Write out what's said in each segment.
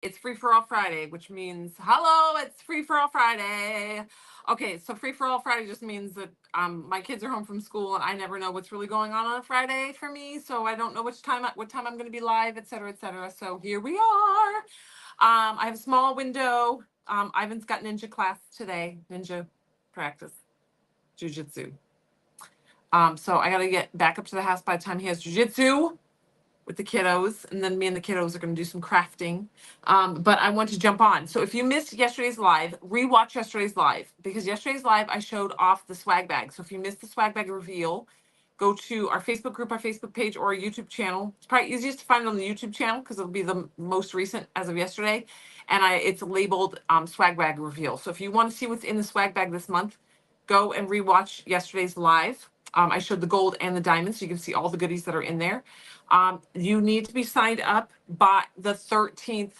It's Free for All Friday, which means, hello, it's Free for All Friday. Okay, so Free for All Friday just means that my kids are home from school and I never know what's really going on a Friday for me. So I don't know what time I'm going to be live, et cetera, et cetera. So here we are. I have a small window. Ivan's got ninja class today, ninja practice, jujitsu. So I got to get back up to the house by the time he has jujitsu with the kiddos, and then me and the kiddos are going to do some crafting. But I want to jump on. So if you missed yesterday's live, rewatch yesterday's live, because yesterday's live I showed off the swag bag. So if you missed the swag bag reveal, go to our Facebook group, our Facebook page, or our YouTube channel. It's probably easiest to find it on the YouTube channel because it'll be the most recent as of yesterday, and it's labeled swag bag reveal. So if you want to see what's in the swag bag this month, go and rewatch yesterday's live. I showed the gold and the diamonds, so you can see all the goodies that are in there. You need to be signed up by the 13th,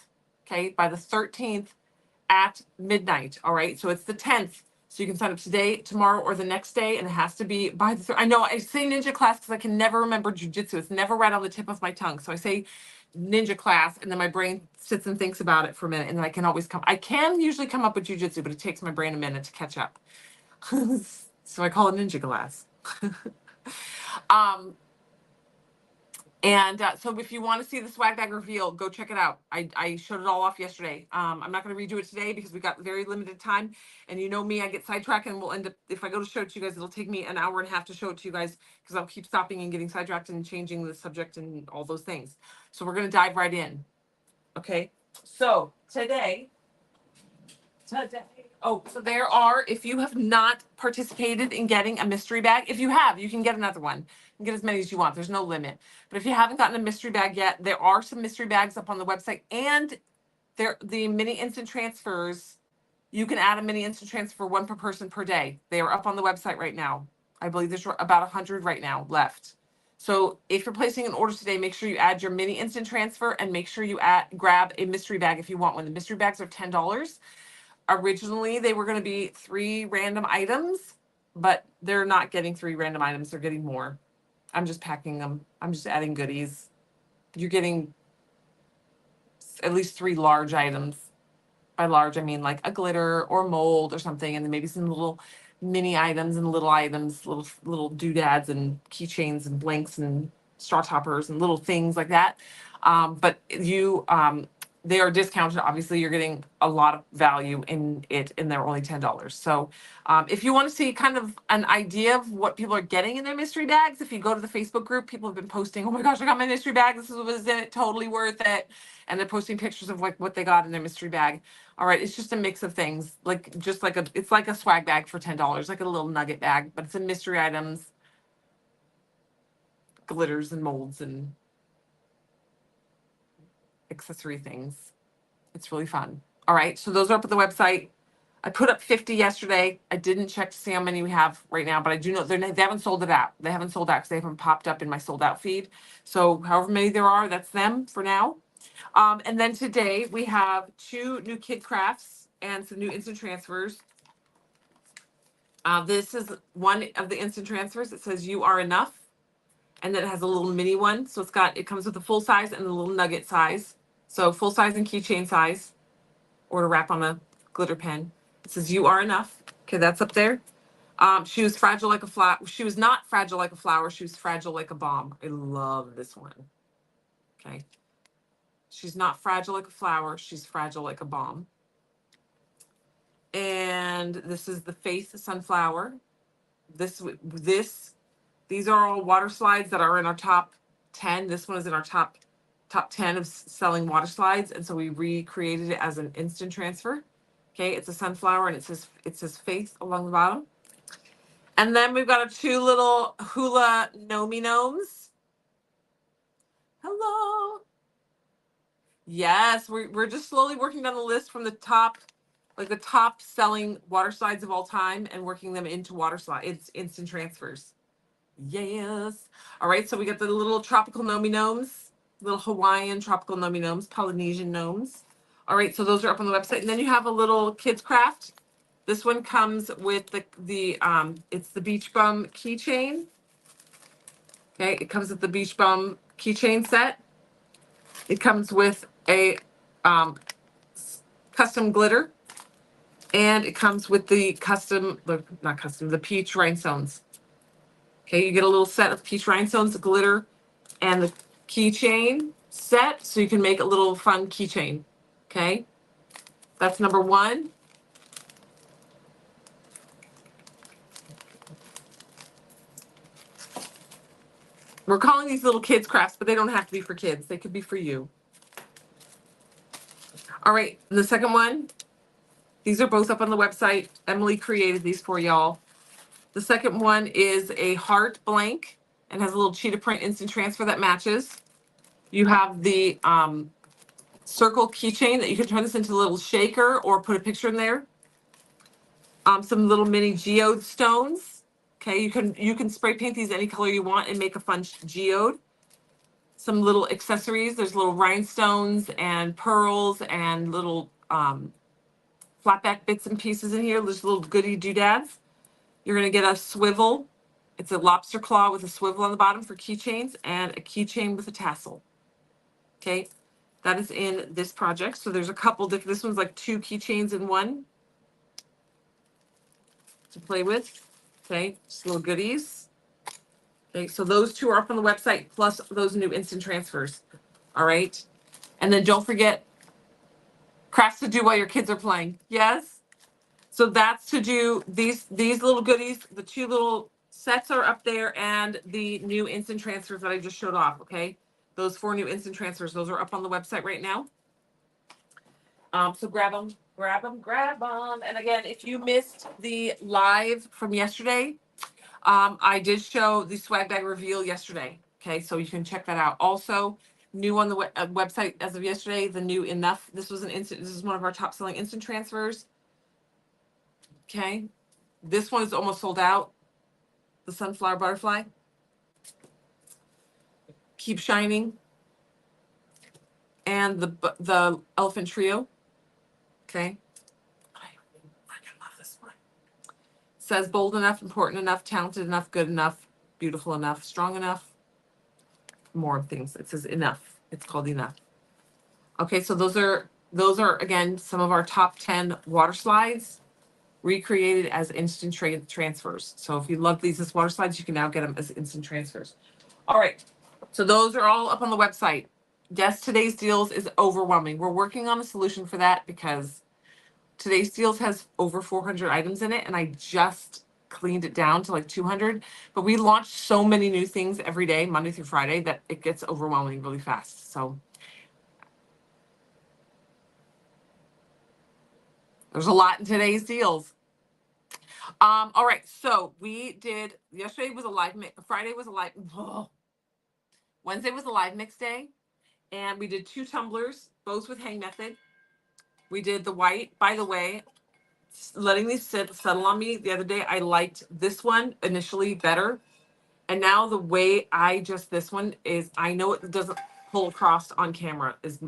okay, by the 13th at midnight, all right? So it's the 10th, so you can sign up today, tomorrow, or the next day, and it has to be by the I know I say ninja class because I can never remember jujitsu. It's never right on the tip of my tongue, so I say ninja class, and then my brain sits and thinks about it for a minute, and then I can usually come up with jujitsu, but it takes my brain a minute to catch up. So I call it ninja class. um, And so if you want to see the swag bag reveal, go check it out. I showed it all off yesterday. I'm not going to redo it today because we got very limited time. And you know me, I get sidetracked and we'll end up, if I go to show it to you guys, it'll take me an hour and a half to show it to you guys because I'll keep stopping and getting sidetracked and changing the subject and all those things. So we're going to dive right in. Okay. So today, oh, so there are, if you have not participated in getting a mystery bag, if you have, you can get another one. You can get as many as you want. There's no limit. But if you haven't gotten a mystery bag yet, there are some mystery bags up on the website, and the mini instant transfers. You can add a mini instant transfer, one per person per day. They are up on the website right now. I believe there's about 100 right now left. So if you're placing an order today, make sure you add your mini instant transfer and make sure you grab a mystery bag if you want one. The mystery bags are $10. Originally, they were going to be 3 random items, but they're not getting 3 random items. They're getting more. I'm just packing them. I'm just adding goodies. You're getting at least 3 large items. By large, I mean like a glitter or mold or something, and then maybe some little mini items and little items, little doodads and keychains and blanks and straw toppers and little things like that. But they are discounted. Obviously, you're getting a lot of value in it, and they're only $10. So, if you want to see kind of an idea of what people are getting in their mystery bags, if you go to the Facebook group, people have been posting, "Oh my gosh, I got my mystery bag. This is what was in it. Totally worth it." And they're posting pictures of like what they got in their mystery bag. All right, it's just a mix of things, it's like a swag bag for $10, like a little nugget bag, but it's a mystery items, glitters and molds and accessory things. It's really fun. All right, so those are up at the website. I put up 50 yesterday. I didn't check to see how many we have right now, but I do know they haven't sold it out. They haven't sold out because they haven't popped up in my sold out feed. So however many there are, that's them for now. And then today we have 2 new kid crafts and some new instant transfers. This is one of the instant transfers. It says "You Are Enough," and then it has a little mini one. So it comes with a full size and a little nugget size. So full size and keychain size, or to wrap on a glitter pen. It says "You Are Enough." Okay, that's up there. She was fragile like a flower. She was not fragile like a flower. She was fragile like a bomb. I love this one. Okay. She's not fragile like a flower. She's fragile like a bomb. And this is the Faith Sunflower. These are all water slides that are in our top 10. This one is in our top 10 of selling water slides, and so we recreated it as an instant transfer. Okay, it's a sunflower, and it says Faith along the bottom. And then we've got our 2 little hula Nomi gnomes. Hello. Yes, we're just slowly working down the list from the top, like the top selling water slides of all time, and working them into it's instant transfers. Yes. All right, so we got the little tropical Nomi gnomes, little Hawaiian tropical Nomi gnomes, Polynesian gnomes. All right, so those are up on the website. And then you have a little kids craft. This one comes with it's the beach bum keychain. Okay, it comes with the beach bum keychain set. It comes with a custom glitter, and it comes with the the peach rhinestones. Okay, you get a little set of peach rhinestones, the glitter, and the keychain set, so you can make a little fun keychain. Okay, that's number one. We're calling these little kids crafts, but they don't have to be for kids. They could be for you. All right, the second one, these are both up on the website. Emily created these for y'all. The second one is a heart blank and has a little cheetah print instant transfer that matches. You have the circle keychain that you can turn this into a little shaker or put a picture in there. Some little mini geode stones. Okay, you can spray paint these any color you want and make a fun geode. Some little accessories. There's little rhinestones and pearls and little flatback bits and pieces in here. There's little goody doodads. You're gonna get a swivel. It's a lobster claw with a swivel on the bottom for keychains and a keychain with a tassel. Okay, that is in this project. So there's a couple different, this one's like 2 keychains in one to play with. Okay, just little goodies. Okay, so those 2 are up on the website, plus those new instant transfers. All right. And then don't forget crafts to do while your kids are playing. Yes. So that's to do these little goodies. The 2 little sets are up there, and the new instant transfers that I just showed off. Okay, those 4 new instant transfers, those are up on the website right now. So grab them. And again, if you missed the live from yesterday, I did show the swag bag reveal yesterday. Okay, so you can check that out. Also, new on the website as of yesterday, the new Enough. This is one of our top selling instant transfers. Okay, this one is almost sold out. The sunflower butterfly. Keep Shining. And the elephant trio. Okay. I love this one. Says bold enough, important enough, talented enough, good enough, beautiful enough, strong enough. More things. It says enough. It's called Enough. Okay, so those are again some of our top 10 water slides recreated as instant transfers. So if you love these as water slides, you can now get them as instant transfers. All right, so those are all up on the website. Yes, today's deals is overwhelming. We're working on a solution for that because today's deals has over 400 items in it, and I just cleaned it down to like 200. But we launch so many new things every day, Monday through Friday, that it gets overwhelming really fast. So there's a lot in today's deals. All right, so we did, yesterday was a live mix, Friday was a live, Wednesday was a live mix day, and we did 2 tumblers, both with hang method. We did the white. By the way, letting these settle on me the other day, I liked this one initially better, and now the way this one is, I know it doesn't pull across on camera as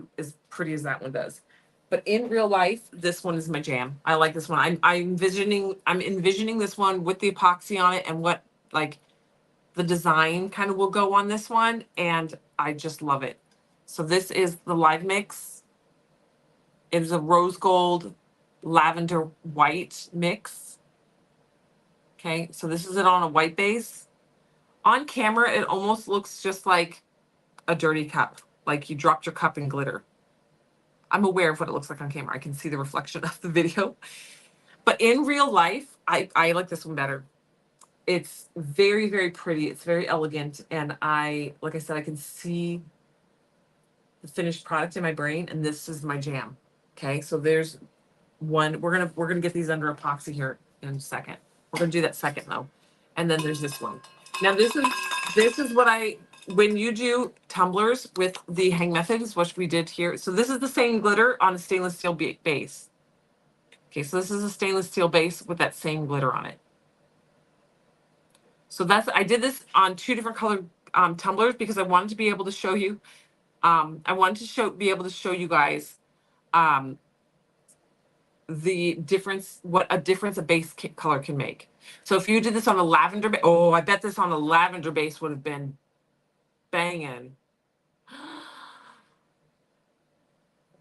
pretty as that one does. But in real life, this one is my jam. I like this one. I'm envisioning this one with the epoxy on it and what like the design kind of will go on this one, and I just love it. So this is the live mix. It is a rose gold lavender white mix. Okay, so this is it on a white base. On camera, it almost looks just like a dirty cup, like you dropped your cup in glitter. I'm aware of what it looks like on camera. I can see the reflection of the video. But in real life, I like this one better. It's very, very pretty. It's very elegant. And like I said, I can see the finished product in my brain, and this is my jam. Okay, so there's one. We're gonna get these under epoxy here in a second. We're gonna do that second though. And then there's this one. Now this is what when you do tumblers with the hang methods, which we did here. So this is the same glitter on a stainless steel base. Okay, so this is a stainless steel base with that same glitter on it. So I did this on 2 different colored tumblers because I wanted to be able to show you. I wanted to be able to show you guys the difference, what a difference a base color can make. So if you did this on a lavender base, I bet this on a lavender base would have been banging.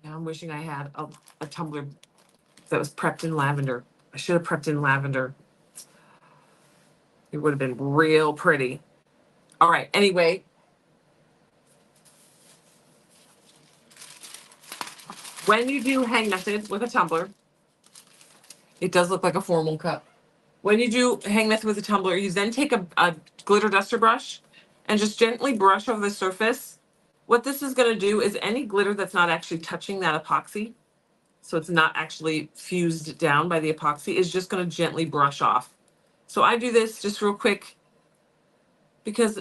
Now I'm wishing I had a tumbler that was prepped in lavender. I should have prepped in lavender. It would have been real pretty. All right. Anyway, when you do hang method with a tumbler, it does look like a formal cup. When you do hang method with a tumbler, you then take a glitter duster brush and just gently brush over the surface. What this is going to do is any glitter that's not actually touching that epoxy, so it's not actually fused down by the epoxy, is just going to gently brush off. So I do this just real quick because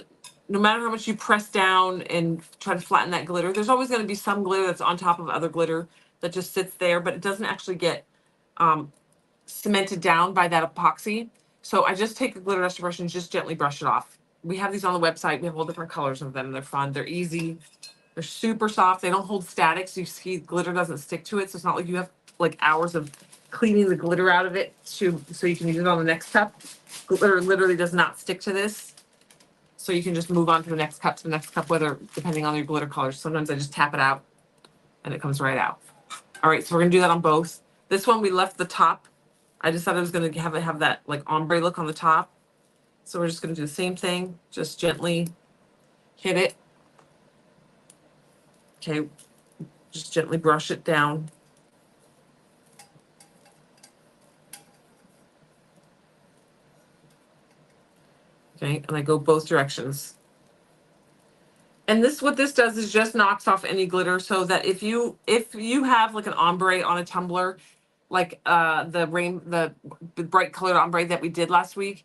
no matter how much you press down and try to flatten that glitter, there's always going to be some glitter that's on top of other glitter that just sits there, but it doesn't actually get cemented down by that epoxy. So I just take a glitter duster brush and just gently brush it off. We have these on the website. We have all different colors of them. They're fun. They're easy. They're super soft. They don't hold static, so you see glitter doesn't stick to it. So it's not like you have like hours of cleaning the glitter out of it so you can use it on the next cup. Glitter literally does not stick to this. So you can just move on to the next cup, whether depending on your glitter colors. Sometimes I just tap it out and it comes right out. All right, so we're gonna do that on both. This one we left the top. I decided I was gonna have that like ombre look on the top. So we're just gonna do the same thing, just gently hit it. Okay, just gently brush it down. Okay, and I go both directions. And this, what this does is just knocks off any glitter, so that if you have like an ombre on a tumbler, like the bright colored ombre that we did last week,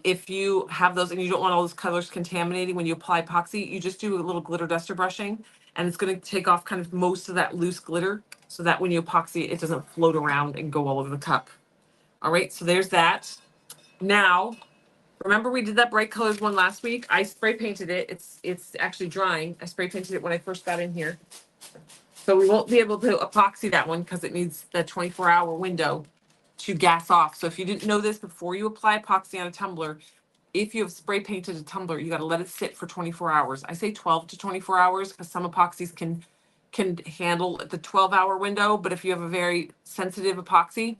if you have those and you don't want all those colors contaminating when you apply epoxy, you just do a little glitter duster brushing, and it's going to take off kind of most of that loose glitter, so that when you epoxy, it doesn't float around and go all over the cup. All right, so there's that. Now, remember we did that bright colors one last week? I spray painted it. It's actually drying. I spray painted it when I first got in here. So we won't be able to epoxy that one because it needs the 24-hour window to gas off. So if you didn't know this, before you apply epoxy on a tumbler, if you have spray painted a tumbler, you got to let it sit for 24 hours. I say 12 to 24 hours because some epoxies can handle the 12-hour window, but if you have a very sensitive epoxy,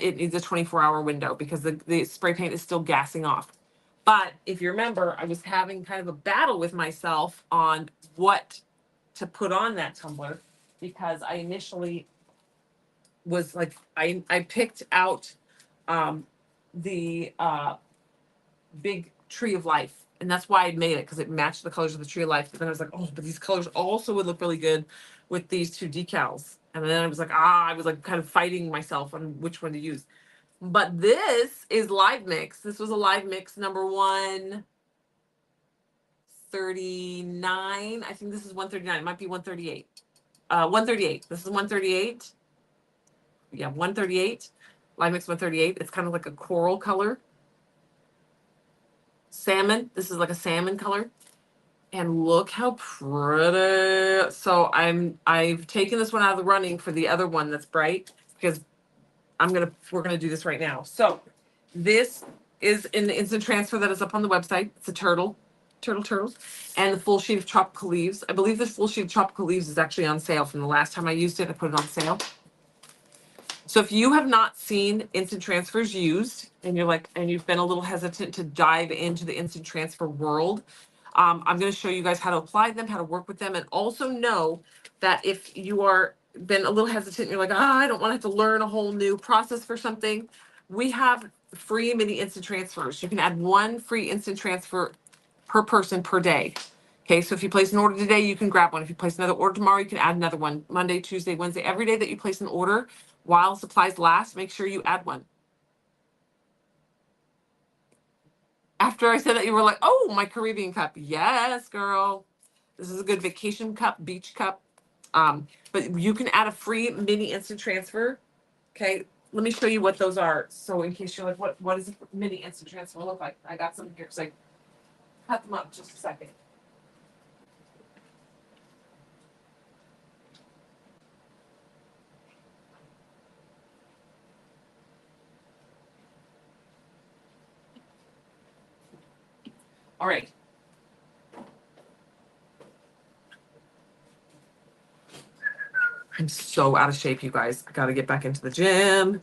it needs a 24-hour window because the spray paint is still gassing off. But if you remember, I was having kind of a battle with myself on what to put on that tumbler because I initially was like, I picked out the big tree of life. And that's why I made it, because it matched the colors of the tree of life. But then I was like, oh, but these colors also would look really good with these two decals. And then I was like, I was like kind of fighting myself on which one to use. But this is live mix. This was a live mix number 139. I think this is 139. It might be 138. 138. This is 138. Yeah, 138. Live mix 138. It's kind of like a coral color. Salmon. This is like a salmon color. And look how pretty. So I've taken this one out of the running for the other one that's bright because we're gonna do this right now. So this is an instant transfer that is up on the website. It's a turtles, and the full sheet of tropical leaves. I believe this full sheet of tropical leaves is actually on sale from the last time I used it. I put it on sale. So if you have not seen instant transfers used and you've been a little hesitant to dive into the instant transfer world, I'm going to show you guys how to apply them, how to work with them, and also know that if you are been a little hesitant, you're like, I don't want to have to learn a whole new process for something. We have free mini instant transfers. You can add one free instant transfer per person per day. Okay, so if you place an order today, you can grab one. If you place another order tomorrow, you can add another one. Monday, Tuesday, Wednesday, every day that you place an order, while supplies last, make sure you add one. After I said that, you were like, oh, my Caribbean cup. Yes, girl. This is a good vacation cup, beach cup. But you can add a free mini instant transfer. Okay, let me show you what those are. So in case you're like, what does a mini instant transfer look like? I got some here because I cut them up just a second. All right. I'm so out of shape, you guys. I got to get back into the gym.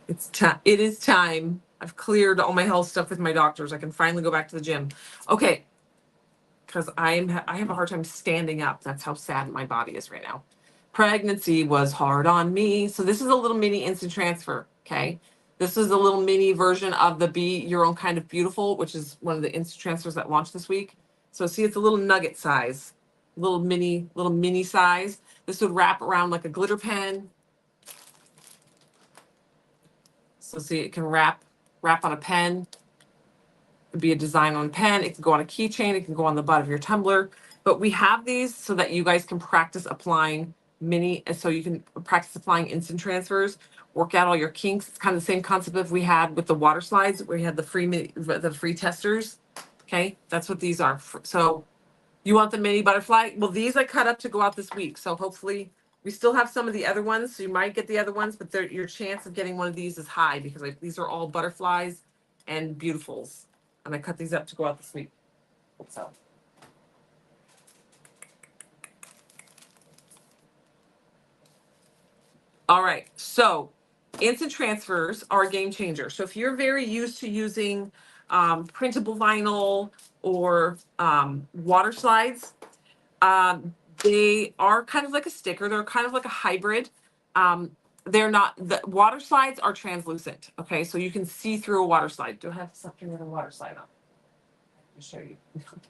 It's time. It is time. I've cleared all my health stuff with my doctors. I can finally go back to the gym. Okay, because I have a hard time standing up. That's how sad my body is right now. Pregnancy was hard on me. So this is a little mini instant transfer. Okay. This is a little mini version of the Be Your Own Kind of Beautiful, which is one of the instant transfers that launched this week. So see, it's a little nugget size, little mini size. This would wrap around like a glitter pen. So see, it can wrap on a pen. It'd be a design on a pen. It can go on a keychain. It can go on the butt of your tumbler. But we have these so that you guys can practice applying so you can practice applying instant transfers, work out all your kinks. It's kind of the same concept that we had with the water slides, where you had the free testers. Okay, that's what these are. So you want the mini butterfly? Well, these I cut up to go out this week. So hopefully we still have some of the other ones. So you might get the other ones, but your chance of getting one of these is high because these are all butterflies and beautifuls. And I cut these up to go out this week. So. All right. So instant transfers are a game changer. So if you're very used to using printable vinyl or water slides, they are kind of like a sticker. They're kind of like a hybrid. They're not, the water slides are translucent. Okay. So you can see through a water slide. Do I have something with a water slide on? I'll show you.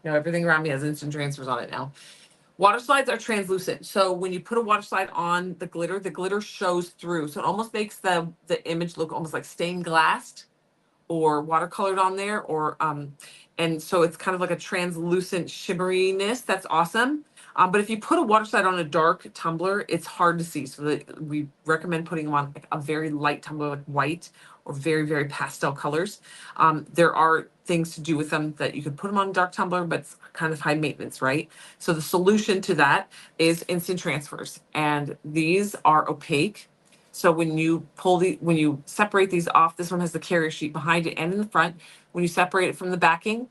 No, everything around me has instant transfers on it now. Water slides are translucent. So when you put a water slide on the glitter shows through. So it almost makes the image look almost like stained glass or watercolored on there, or and so it's kind of like a translucent shimmeriness. That's awesome. But if you put a water slide on a dark tumbler, it's hard to see. So we recommend putting them on like a very light tumbler, like white or very, very pastel colors. There are things to do with them that you could put them on a dark tumbler, but it's kind of high maintenance, right? So the solution to that is instant transfers. And these are opaque. So when you separate these off, this one has the carrier sheet behind it and in the front. When you separate it from the backing,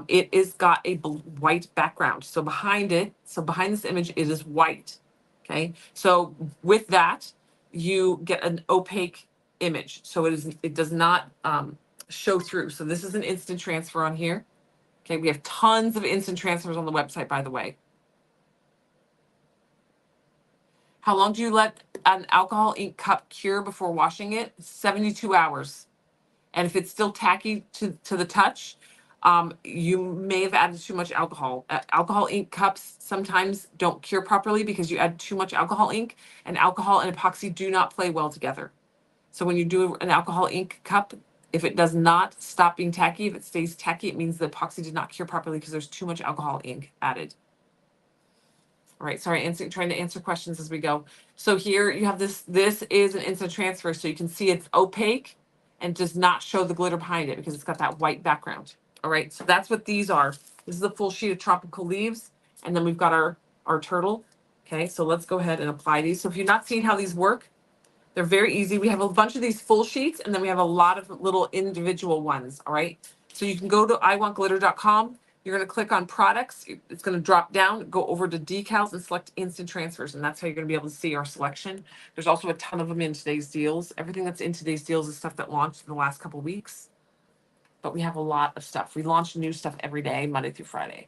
it is got a white background. So behind this image, it is white. Okay. So with that, you get an opaque image. So it does not show through. So this is an instant transfer on here. Okay. We have tons of instant transfers on the website, by the way. How long do you let an alcohol ink cup cure before washing it? 72 hours. And if it's still tacky to the touch, you may have added too much alcohol. Alcohol ink cups sometimes don't cure properly because you add too much alcohol ink, and alcohol and epoxy do not play well together. So when you do an alcohol ink cup, if it does not stop being tacky, if it stays tacky, it means the epoxy did not cure properly because there's too much alcohol ink added. All right, sorry, trying to answer questions as we go. So here you have this is an instant transfer. So you can see it's opaque and does not show the glitter behind it because it's got that white background. All right, so that's what these are. This is a full sheet of tropical leaves. And then we've got our turtle. Okay, so let's go ahead and apply these. So if you're not seeing how these work, they're very easy. We have a bunch of these full sheets, and then we have a lot of little individual ones. All right, so you can go to iwantglitter.com. You're going to click on products. It's going to drop down, go over to decals and select instant transfers. And that's how you're going to be able to see our selection. There's also a ton of them in today's deals. Everything that's in today's deals is stuff that launched in the last couple of weeks. But we have a lot of stuff. We launch new stuff every day, Monday through Friday.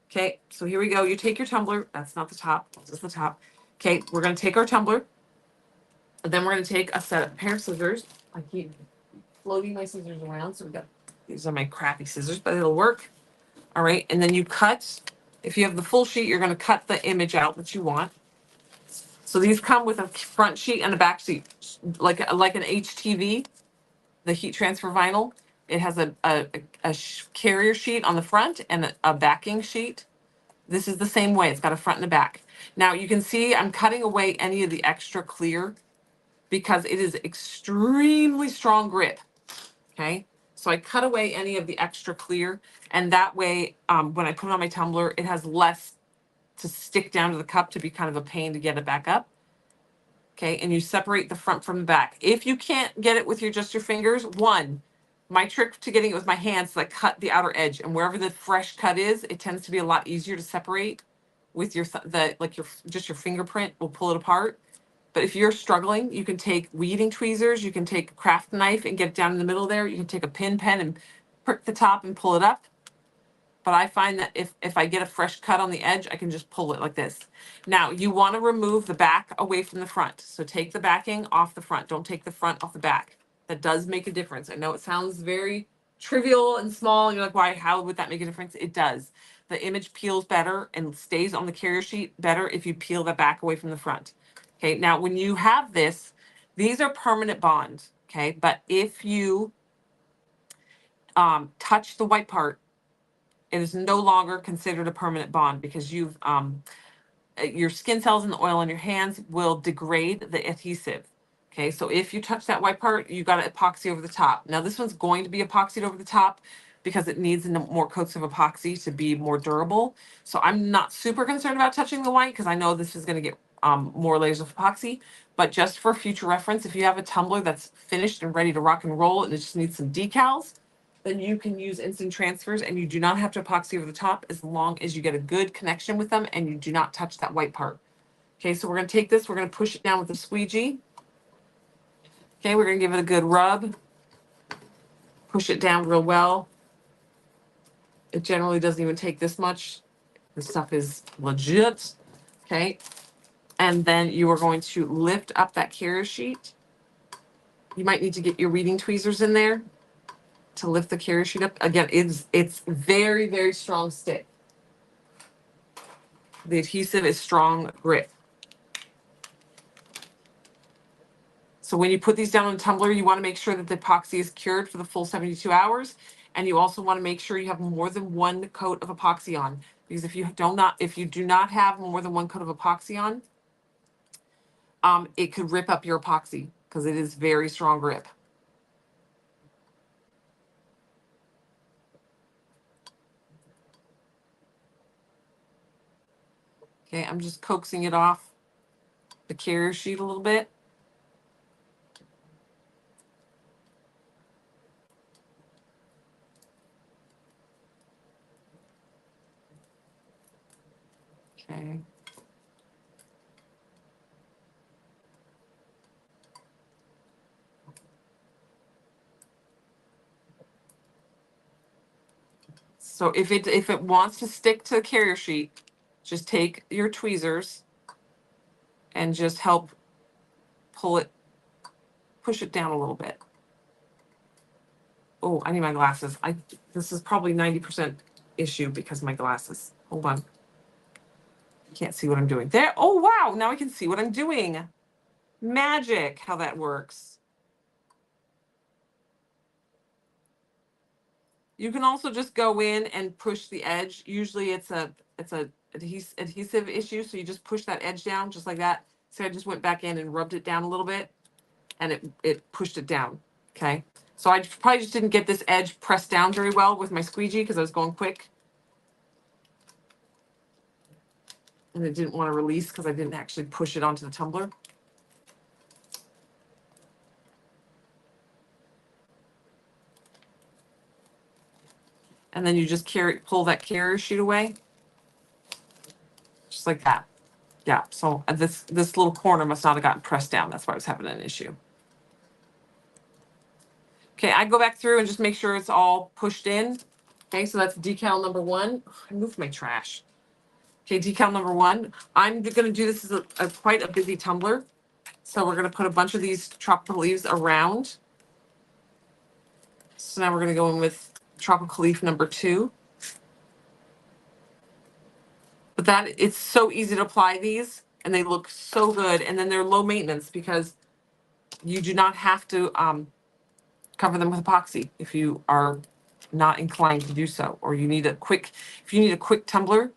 Okay, so here we go. You take your tumbler. That's not the top. This is the top. Okay, we're going to take our tumbler. And then we're going to take a pair of scissors. I keep floating my scissors around. So these are my crappy scissors, but it'll work. All right. And then you cut. If you have the full sheet, you're going to cut the image out that you want. So these come with a front sheet and a back sheet, like an HTV, the heat transfer vinyl. It has a carrier sheet on the front and a backing sheet. This is the same way. It's got a front and a back. Now you can see I'm cutting away any of the extra clear because it is extremely strong grip. Okay. So I cut away any of the extra clear, and that way, when I put it on my tumbler, it has less to stick down to the cup to be kind of a pain to get it back up. Okay. And you separate the front from the back. If you can't get it with just your fingers, my trick to getting it with my hands is I cut the outer edge, and wherever the fresh cut is, it tends to be a lot easier to separate with your like your just your fingerprint will pull it apart. But if you're struggling, you can take weeding tweezers, you can take a craft knife and get it down in the middle there. You can take a pin pen and prick the top and pull it up. But I find that if I get a fresh cut on the edge, I can just pull it like this. Now, you want to remove the back away from the front. So take the backing off the front. Don't take the front off the back. That does make a difference. I know it sounds very trivial and small, and you're like, why, how would that make a difference? It does. The image peels better and stays on the carrier sheet better if you peel the back away from the front. Okay, now when you have this, these are permanent bond, okay? But if you touch the white part, it is no longer considered a permanent bond because you've your skin cells and the oil on your hands will degrade the adhesive. Okay, so if you touch that white part, you got to epoxy over the top. Now this one's going to be epoxied over the top because it needs more coats of epoxy to be more durable. So I'm not super concerned about touching the white because I know this is going to get more layers of epoxy. But just for future reference, if you have a tumbler that's finished and ready to rock and roll and it just needs some decals, then you can use instant transfers and you do not have to epoxy over the top as long as you get a good connection with them and you do not touch that white part. Okay, so we're going to take this, we're going to push it down with a squeegee. Okay, we're going to give it a good rub. Push it down real well. It generally doesn't even take this much. This stuff is legit. Okay, and then you are going to lift up that carrier sheet. You might need to get your weeding tweezers in there to lift the carrier sheet up. Again, it's very, very strong stick. The adhesive is strong grip. So when you put these down on a tumbler, you want to make sure that the epoxy is cured for the full 72 hours. And you also want to make sure you have more than one coat of epoxy on. Because if you do not have more than one coat of epoxy on, it could rip up your epoxy because it is very strong grip. Okay, I'm just coaxing it off the carrier sheet a little bit. Okay. So if it wants to stick to the carrier sheet, just take your tweezers and just help pull it, push it down a little bit. Oh, I need my glasses. This is probably 90% issue because of my glasses. Hold on. Can't see what I'm doing there. Oh, wow. Now I can see what I'm doing. Magic how that works. You can also just go in and push the edge. Usually it's a adhesive issue. So you just push that edge down just like that. So I just went back in and rubbed it down a little bit and it pushed it down. Okay. So I probably just didn't get this edge pressed down very well with my squeegee because I was going quick. And it didn't want to release because I didn't actually push it onto the tumbler. And then you just pull that carrier sheet away. Just like that. Yeah, so this little corner must not have gotten pressed down. That's why I was having an issue. Okay, I go back through and just make sure it's all pushed in. Okay, so that's decal number 1. I moved my trash. Okay, decal number 1. I'm gonna do this as quite a busy tumbler. So we're gonna put a bunch of these tropical leaves around. So now we're gonna go in with tropical leaf number 2. But it's so easy to apply these and they look so good. And then they're low maintenance because you do not have to cover them with epoxy if you are not inclined to do so, or if you need a quick tumbler,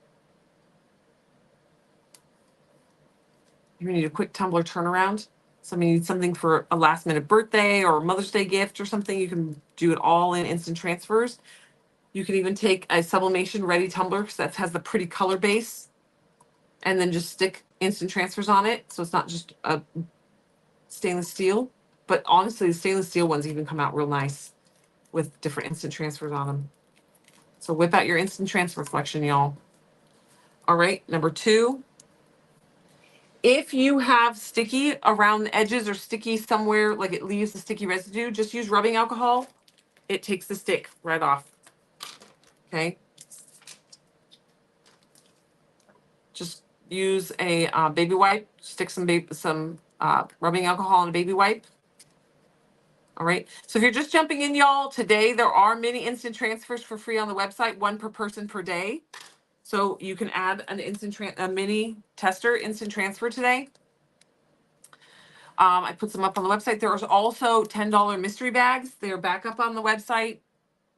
turnaround. So you need something for a last minute birthday or Mother's Day gift or something, you can do it all in instant transfers. You can even take a sublimation ready tumbler because that has the pretty color base and then just stick instant transfers on it. So it's not just a stainless steel, but honestly, the stainless steel ones even come out real nice with different instant transfers on them. So whip out your instant transfer collection, y'all. All right, number 2, if you have sticky around the edges or sticky somewhere, like it leaves the sticky residue, just use rubbing alcohol. It takes the stick right off. Okay. Just use a baby wipe. Stick some rubbing alcohol in a baby wipe. All right. So if you're just jumping in, y'all, today there are mini instant transfers for free on the website, 1 per person per day. So you can add an a mini tester instant transfer today. I put some up on the website. There's also $10 mystery bags. They're back up on the website.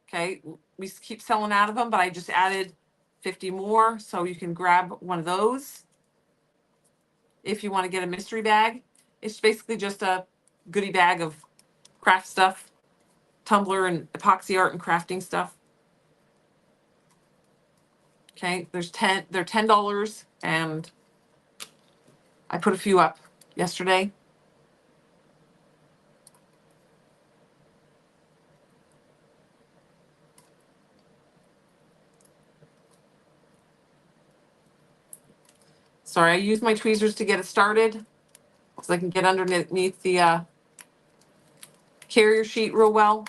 Okay, we keep selling out of them, but I just added 50 more, so you can grab one of those if you want to get a mystery bag. It's basically just a goodie bag of craft stuff, Tumbler and epoxy art and crafting stuff. Okay, they're $10, and I put a few up yesterday. Sorry, I use my tweezers to get it started so I can get underneath the carrier sheet real well.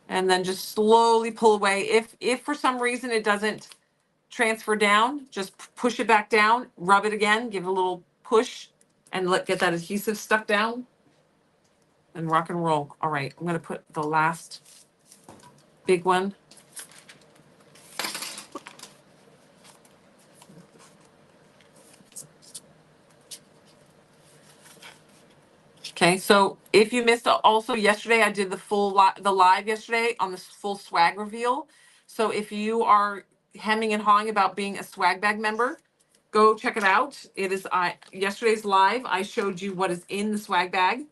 And then just slowly pull away. If for some reason it doesn't transfer down, just push it back down, rub it again, give it a little push, and get that adhesive stuck down, and rock and roll. All right, I'm gonna put the last big one. Okay, so if you missed also yesterday, I did the live yesterday on this full swag reveal. So if you are hemming and hawing about being a swag bag member, go check it out. It is yesterday's live. I showed you what is in the swag bag.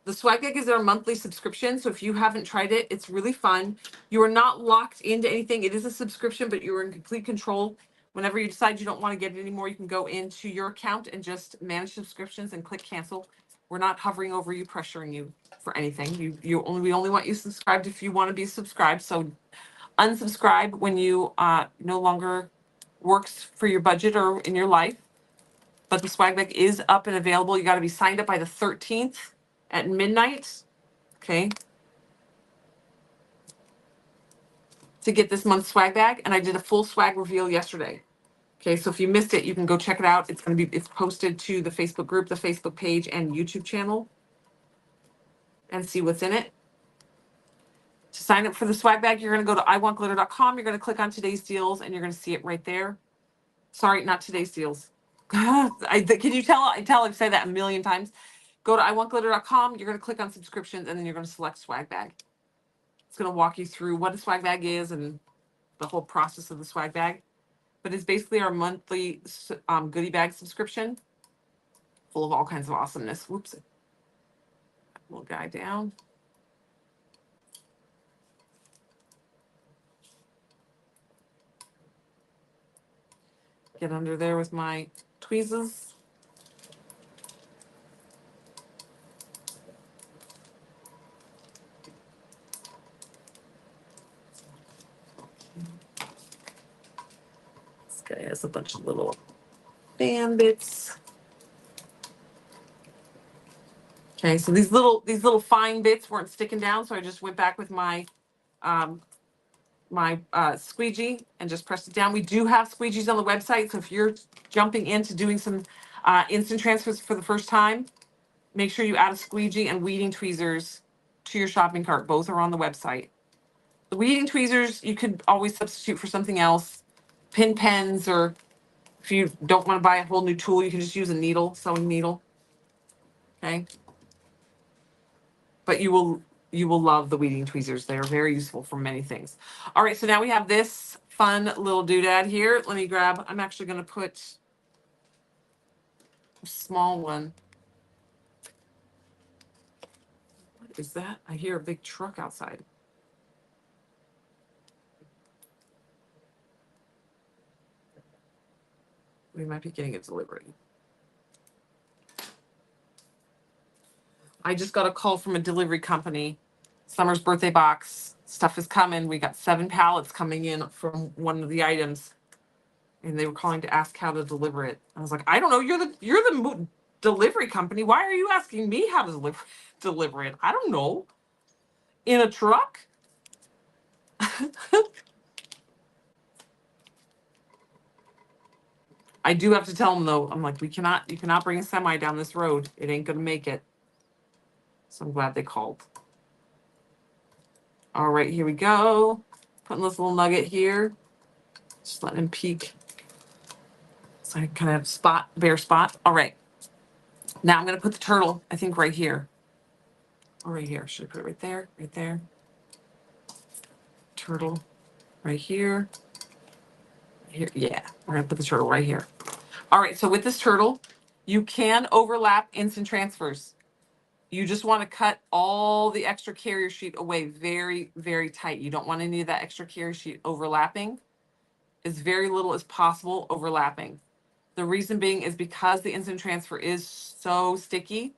The swag bag is our monthly subscription. So if you haven't tried it, it's really fun. You are not locked into anything. It is a subscription, but you're in complete control. Whenever you decide you don't want to get it anymore, you can go into your account and just manage subscriptions and click cancel. We're not hovering over you, pressuring you for anything. We only want you subscribed if you want to be subscribed. So unsubscribe when you no longer works for your budget or in your life. But the swag bag is up and available. You got to be signed up by the 13th at midnight. Okay. To get this month's swag bag. And I did a full swag reveal yesterday. Okay, so if you missed it, you can go check it out. It's posted to the Facebook group, the Facebook page, and YouTube channel, and see what's in it. To sign up for the swag bag, you're going to go to iwantglitter.com. You're going to click on today's deals, and you're going to see it right there. Sorry, not today's deals. Can you tell? I've said that a million times. Go to iwantglitter.com. You're going to click on subscriptions, and then you're going to select swag bag. It's going to walk you through what a swag bag is and the whole process of the swag bag. But it's basically our monthly goodie bag subscription, full of all kinds of awesomeness. Whoops. Little guy down. Get under there with my tweezers. This guy has a bunch of little band bits. Okay, so these little fine bits weren't sticking down, so I just went back with my squeegee and just pressed it down. We do have squeegees on the website, so if you're jumping into doing some instant transfers for the first time, make sure you add a squeegee and weeding tweezers to your shopping cart. Both are on the website. The weeding tweezers you could always substitute for something else, pin pens, or if you don't want to buy a whole new tool, you can just use a needle, sewing needle. Okay. But you will love the weeding tweezers. They are very useful for many things. All right, so now we have this fun little doodad here. Let me grab, I'm actually going to put a small one. What is that? I hear a big truck outside. We might be getting a delivery. I just got a call from a delivery company. Summer's birthday box stuff is coming. We got 7 pallets coming in from one of the items. and they were calling to ask how to deliver it. I was like, I don't know. You're the delivery company. Why are you asking me how to deliver it? I don't know. In a truck? I do have to tell them though. I'm like, you cannot bring a semi down this road. It ain't gonna make it. So I'm glad they called. All right, here we go. Putting this little nugget here. Just letting him peek. So I kind of have bare spot. All right. Now I'm gonna put the turtle, I think right here. Or right here. Should I put it right there? Right there. Turtle right here. Here. Yeah, we're gonna put the turtle right here. All right, so with this turtle, you can overlap instant transfers. You just want to cut all the extra carrier sheet away very, very tight. You don't want any of that extra carrier sheet overlapping. As very little as possible overlapping. The reason being is because the instant transfer is so sticky.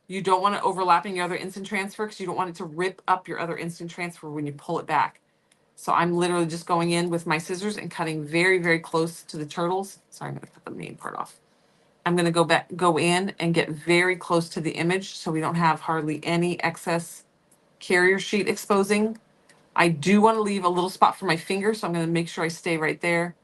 You don't want it overlapping your other instant transfer because you don't want it to rip up your other instant transfer when you pull it back. So I'm literally just going in with my scissors and cutting very, very close to the turtles. Sorry, I'm going to cut the main part off. I'm going to go in and get very close to the image so we don't have hardly any excess carrier sheet exposing. I do want to leave a little spot for my finger, so I'm going to make sure I stay right there.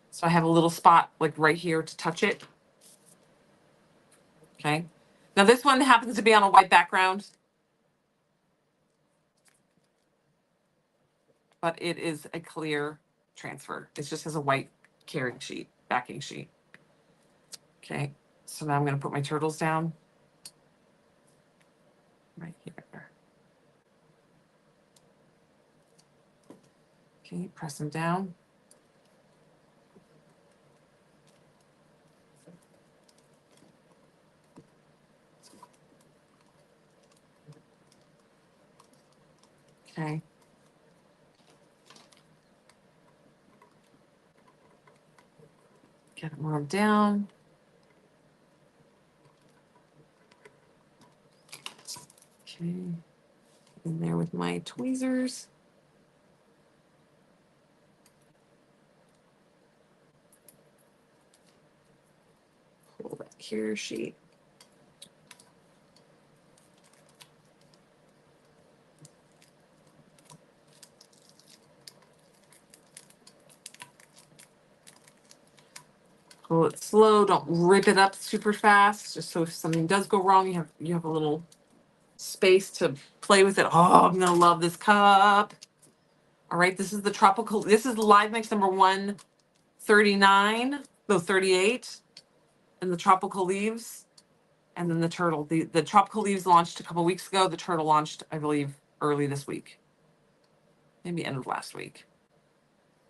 So I have a little spot like right here to touch it. Okay. Now this one happens to be on a white background, but it is a clear transfer. It just has a white carrying sheet, backing sheet. Okay. So now I'm going to put my turtles down right here. Okay, press them down. Okay. Get them rubbed down. Okay. In there with my tweezers. Pull that carrier sheet. Pull it slow. Don't rip it up super fast. Just so if something does go wrong, you have a little space to play with it. Oh, I'm gonna love this cup. All right, this is the tropical. This is live mix number 139, no 38, and the tropical leaves, and then the turtle. The tropical leaves launched a couple weeks ago. The turtle launched, I believe, early this week, maybe end of last week.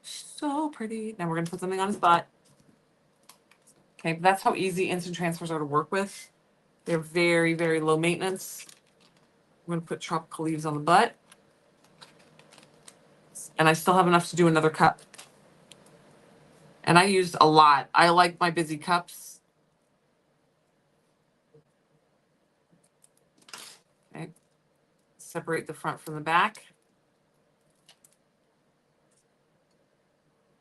So pretty. Now we're gonna put something on his butt. Okay, but that's how easy instant transfers are to work with. They're very, very low maintenance. I'm gonna put tropical leaves on the butt. And I still have enough to do another cup. And I used a lot. I like my busy cups. Okay. Separate the front from the back.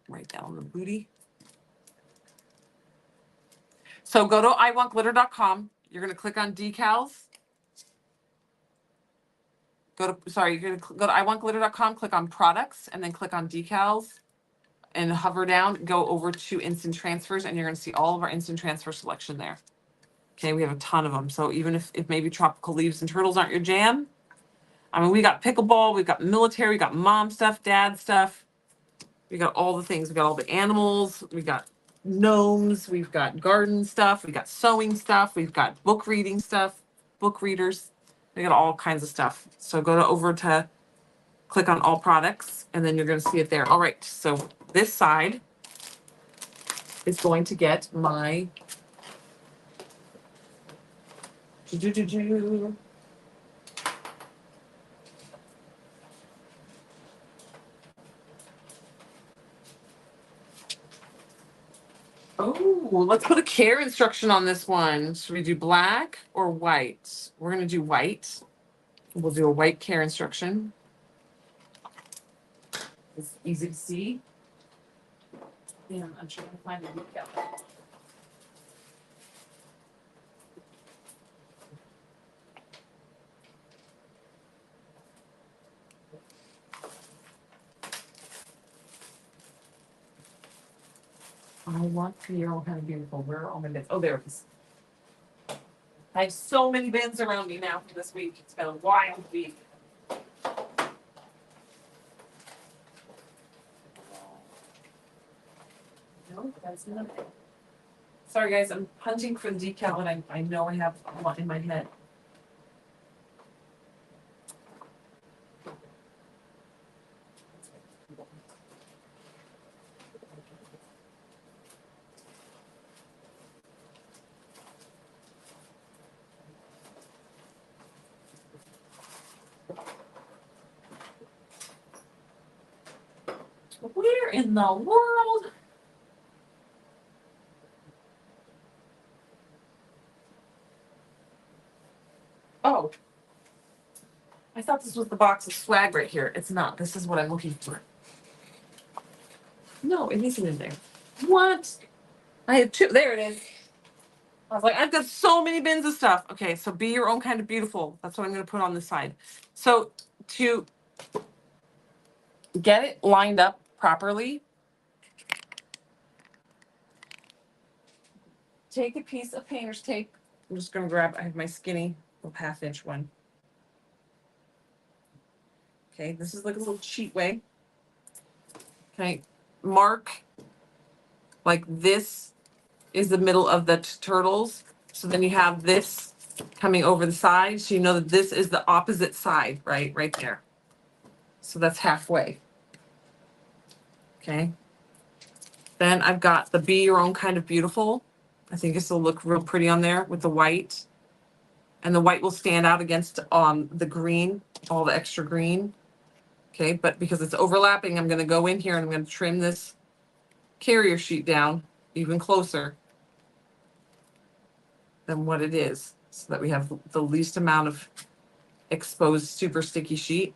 Right down the booty. So go to iwantglitter.com. You're going to click on decals. You're going to go to iwantglitter.com, click on products, and then click on decals. And hover down, go over to instant transfers, and you're going to see all of our instant transfer selection there. Okay, we have a ton of them. So even if maybe tropical leaves and turtles aren't your jam, I mean, we got pickleball, we've got military, we got mom stuff, dad stuff. We got all the things. We got all the animals. We got gnomes. We've got garden stuff. We got sewing stuff. We've got book reading stuff, book readers. We got all kinds of stuff. So go over to click on all products, and then you're going to see it there. All right. So this side is going to get my Oh, let's put a care instruction on this one. Should we do black or white? We're going to do white. We'll do a white care instruction. It's easy to see. Yeah, I'm trying to find a decal. I want to be all kind of beautiful. Where are all my bins? Oh, there it is. I have so many bins around me now for this week. It's been a wild week. No, that's not it. Sorry, guys. I'm hunting for the decal, and I know I have one in my head. Where in the world? Oh, I thought this was the box of swag right here. It's not. This is what I'm looking for. No, it isn't in there. What? I had two. There it is. I was like, I've got so many bins of stuff. Okay, so be your own kind of beautiful. That's what I'm going to put on this side. So to get it lined up properly, take a piece of painter's tape. I'm just going to grab, I have my skinny little 1/2 inch one. Okay, this is like a little cheat way. Okay, mark like this is the middle of the turtles. So then you have this coming over the side. So you know that this is the opposite side, right? Right there. So that's halfway. Okay. Then I've got the Be Your Own Kind of Beautiful. I think this will look real pretty on there with the white. And the white will stand out against the green, all the extra green. Okay, but because it's overlapping, I'm going to go in here and I'm going to trim this carrier sheet down even closer than what it is so that we have the least amount of exposed super sticky sheet.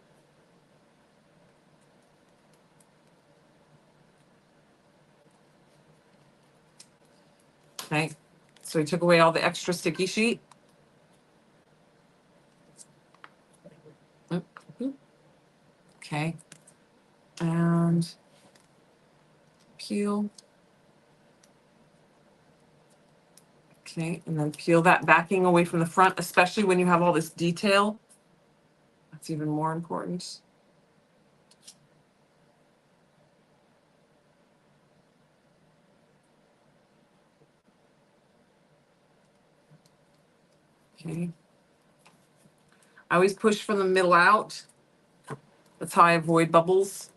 Okay, so we took away all the extra sticky sheet. Okay, and peel. Okay, and then peel that backing away from the front, especially when you have all this detail. That's even more important. Okay. I always push from the middle out. That's how I avoid bubbles.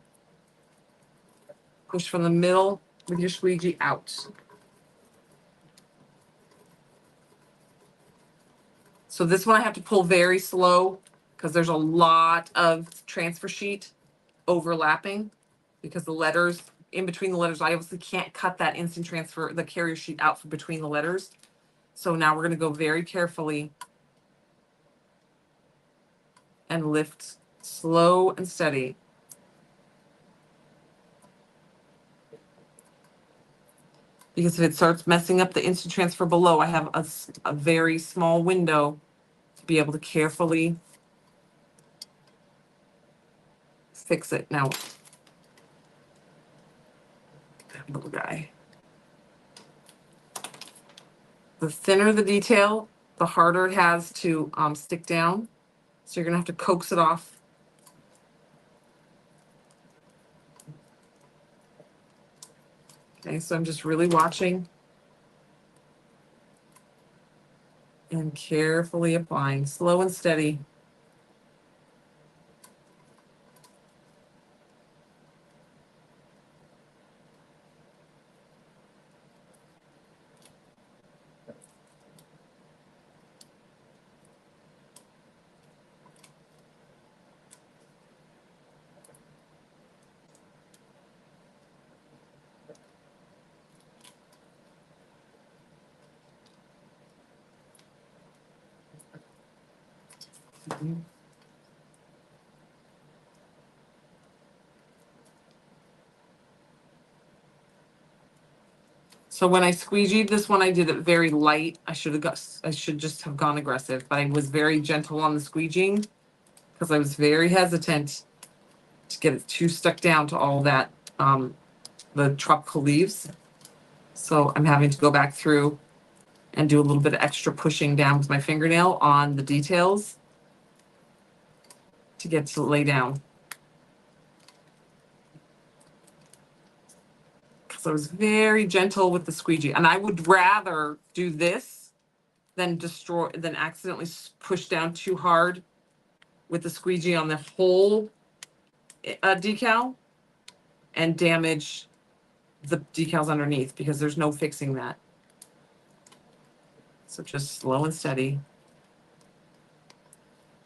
Push from the middle with your squeegee out. So this one I have to pull very slow because there's a lot of transfer sheet overlapping because the letters, in between the letters, I obviously can't cut that instant transfer, the carrier sheet out from between the letters. So now we're going to go very carefully and lift slow and steady. Because if it starts messing up the instant transfer below, I have a very small window to be able to carefully fix it. Now, that little guy. The thinner the detail, the harder it has to stick down. So you're gonna have to coax it off. Okay, so I'm just really watching and carefully applying, slow and steady. So when I squeegeed this one, I did it very light. I should just have gone aggressive, but I was very gentle on the squeegeeing because I was very hesitant to get it too stuck down to all that, the tropical leaves. So I'm having to go back through and do a little bit of extra pushing down with my fingernail on the details to get to lay down. Because I was very gentle with the squeegee, and I would rather do this than accidentally push down too hard with the squeegee on the whole decal and damage the decals underneath, because there's no fixing that. So just slow and steady.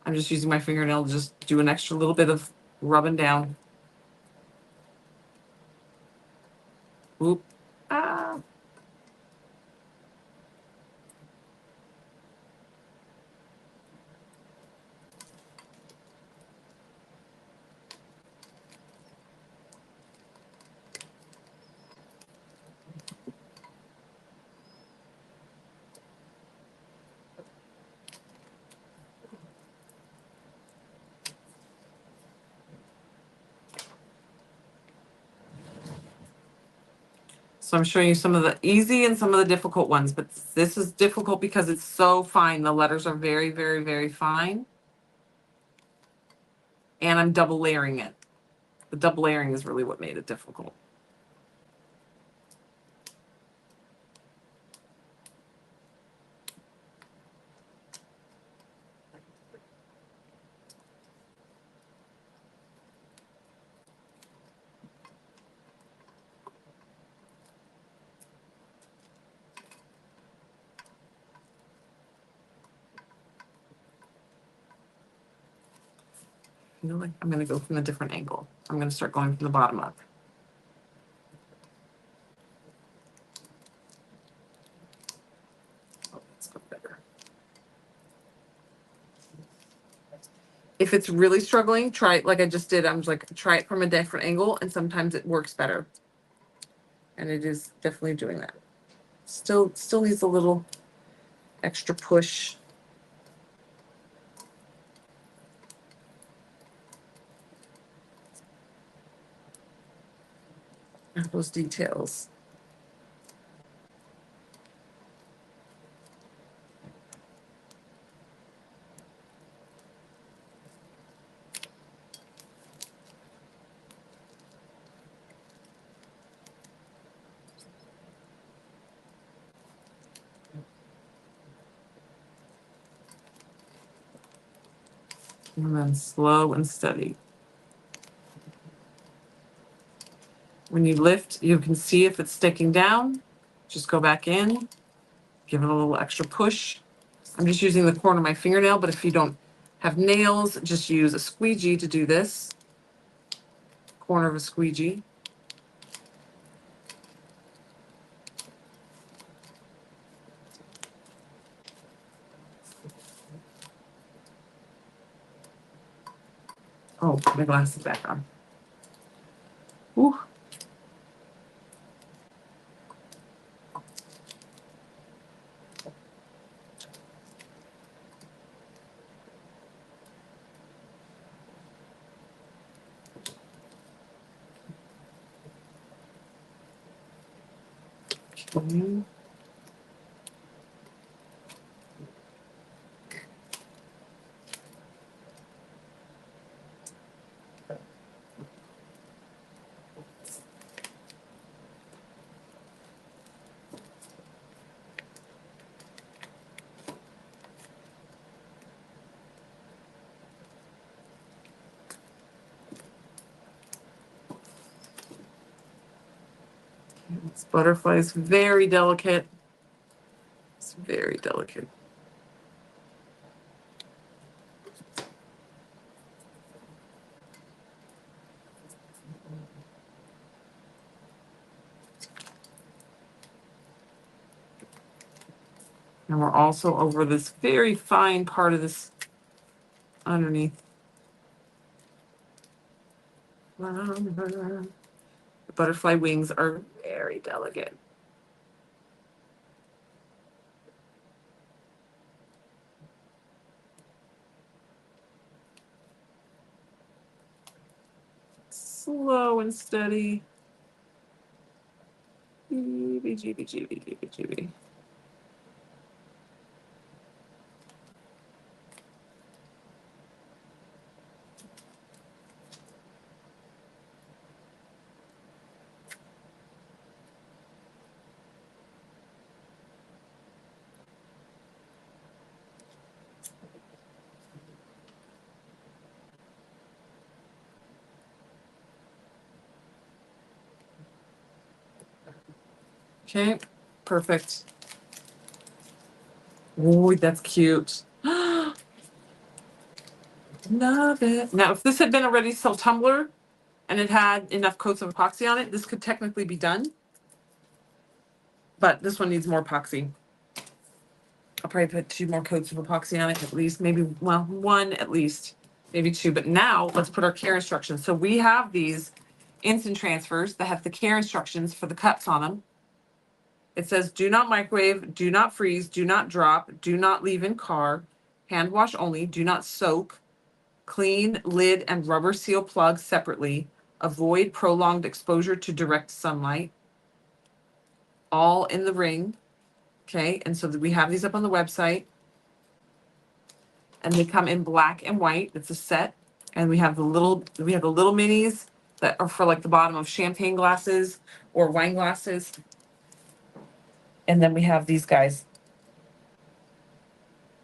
I'm just using my fingernail to just do an extra little bit of rubbing down. Oop. Ah. So I'm showing you some of the easy and some of the difficult ones, but this is difficult because it's so fine. The letters are very, very, very fine. And I'm double layering it. The double layering is really what made it difficult. You know, like, I'm going to go from a different angle. I'm going to start going from the bottom up. Oh, let's go better. If it's really struggling, try it like I just did. I'm just like, try it from a different angle, and sometimes it works better. And it is definitely doing that. Still needs a little extra push. Those details. And then slow and steady. When you lift, you can see if it's sticking down. Just go back in, give it a little extra push. I'm just using the corner of my fingernail, but if you don't have nails, just use a squeegee to do this. Corner of a squeegee. Oh, my glasses back on. Ooh. Okay. This butterfly is very delicate. It's very delicate. And we're also over this very fine part of this underneath. The butterfly wings are very delicate. slow and steady. GB. Okay, perfect. Ooh, that's cute. Love it. Now, if this had been a ready to sell tumbler and it had enough coats of epoxy on it, this could technically be done. But this one needs more epoxy. I'll probably put 2 more coats of epoxy on it at least, maybe, well, 1 at least, maybe 2. But now let's put our care instructions. So we have these instant transfers that have the care instructions for the cups on them. It says, do not microwave, do not freeze, do not drop, do not leave in car, hand wash only, do not soak, clean lid and rubber seal plug separately, avoid prolonged exposure to direct sunlight, all in the ring. Okay, and so we have these up on the website, and they come in black and white. It's a set, and we have the little minis that are for like the bottom of champagne glasses or wine glasses, and then we have these guys.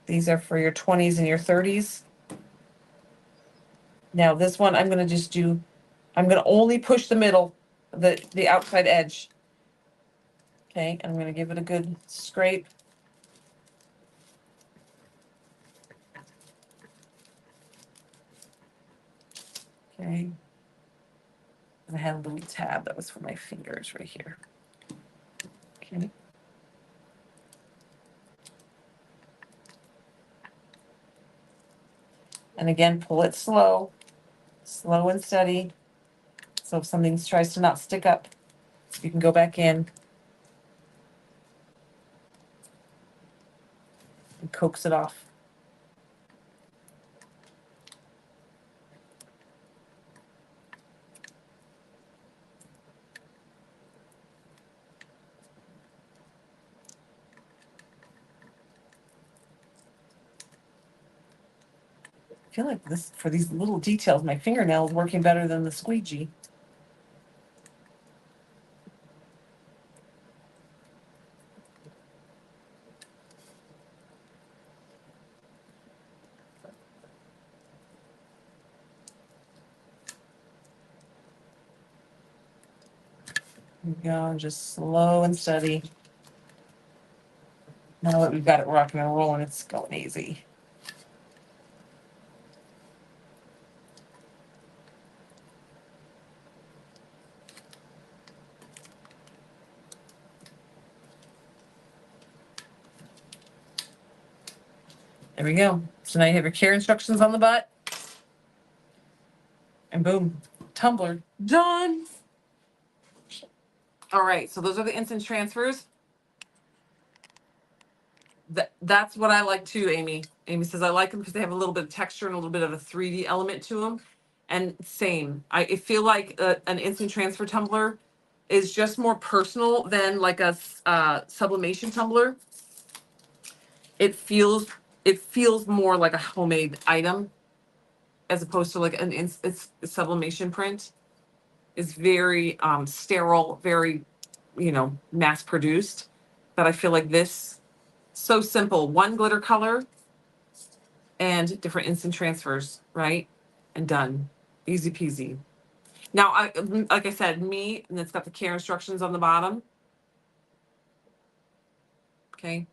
These are for your 20s and your 30s. Now this one I'm gonna only push the middle, the outside edge. Okay, and I'm gonna give it a good scrape. Okay. And I had a little tab that was for my fingers right here. Okay. And again, pull it slow and steady. So if something tries to not stick up, you can go back in and coax it off. I feel like this, for these little details, my fingernail is working better than the squeegee. There we go, just slow and steady. Now that we've got it rocking and rolling, it's going easy. There we go. So now you have your care instructions on the butt. And boom, tumbler done. All right, so those are the instant transfers. That's what I like too, Amy. Amy says I like them because they have a little bit of texture and a little bit of a 3D element to them. And same, I feel like an instant transfer tumbler is just more personal than like a sublimation tumbler. It feels more like a homemade item as opposed to like it's sublimation print. Is very sterile, very mass produced. But I feel like this, so simple, 1 glitter color and different instant transfers, right? And done. Easy peasy. Now, like I said, me, and it's got the care instructions on the bottom. Okay.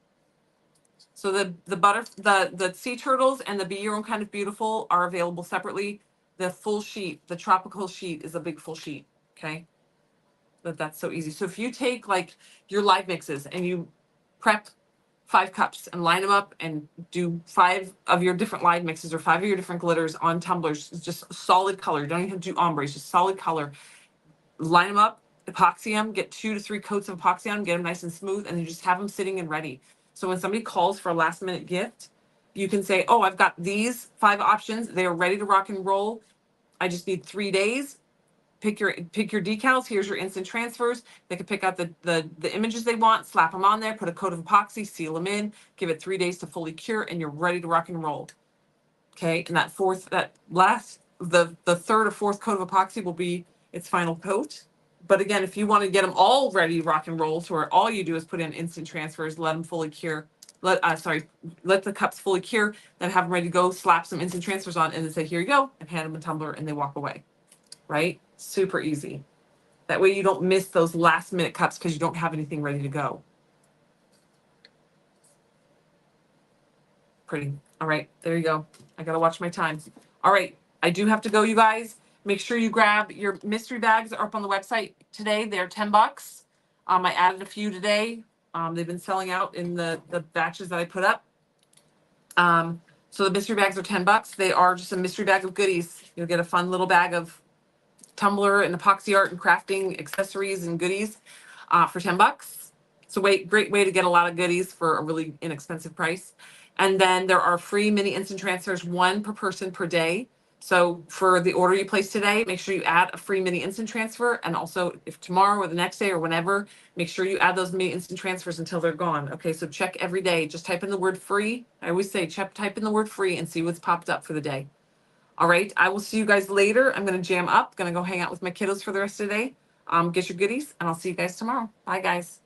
So the sea turtles and the Be Your Own Kind of Beautiful are available separately. The full sheet, the tropical sheet, is a big full sheet. Okay. That's so easy. So if you take like your live mixes and you prep 5 cups and line them up and do 5 of your different live mixes or 5 of your different glitters on tumblers, just solid color. You don't even have to do ombres, just solid color. Line them up, epoxy them, get 2 to 3 coats of epoxy on them, get them nice and smooth, and you just have them sitting and ready. So when somebody calls for a last minute gift, you can say, oh, I've got these 5 options. They're ready to rock and roll. I just need 3 days. pick your decals. Here's your instant transfers. They can pick out the images they want, slap them on there, put a coat of epoxy, seal them in, give it 3 days to fully cure, and you're ready to rock and roll. Okay, and the third or fourth coat of epoxy will be its final coat. But again, if you want to get them all ready to rock and roll, to where all you do is put in instant transfers, let them fully cure, let the cups fully cure, then have them ready to go, slap some instant transfers on, and then say, here you go, and hand them a tumbler, and they walk away. Right? Super easy. That way you don't miss those last minute cups because you don't have anything ready to go. Pretty. All right, there you go. I gotta watch my time. All right, I do have to go, you guys. Make sure you grab your mystery bags are up on the website today. They're $10. I added a few today. They've been selling out in the batches that I put up. So the mystery bags are $10. They are just a mystery bag of goodies. You'll get a fun little bag of Tumbler and epoxy art and crafting accessories and goodies for $10. It's a great way to get a lot of goodies for a really inexpensive price. And then there are free mini instant transfers, one per person per day. So for the order you place today, make sure you add a free mini instant transfer. And also if tomorrow or the next day or whenever, make sure you add those mini instant transfers until they're gone. Okay, so check every day. Just type in the word free. I always say type in the word free and see what's popped up for the day. All right, I will see you guys later. I'm going to jam up, going to go hang out with my kiddos for the rest of the day. Get your goodies, and I'll see you guys tomorrow. Bye, guys.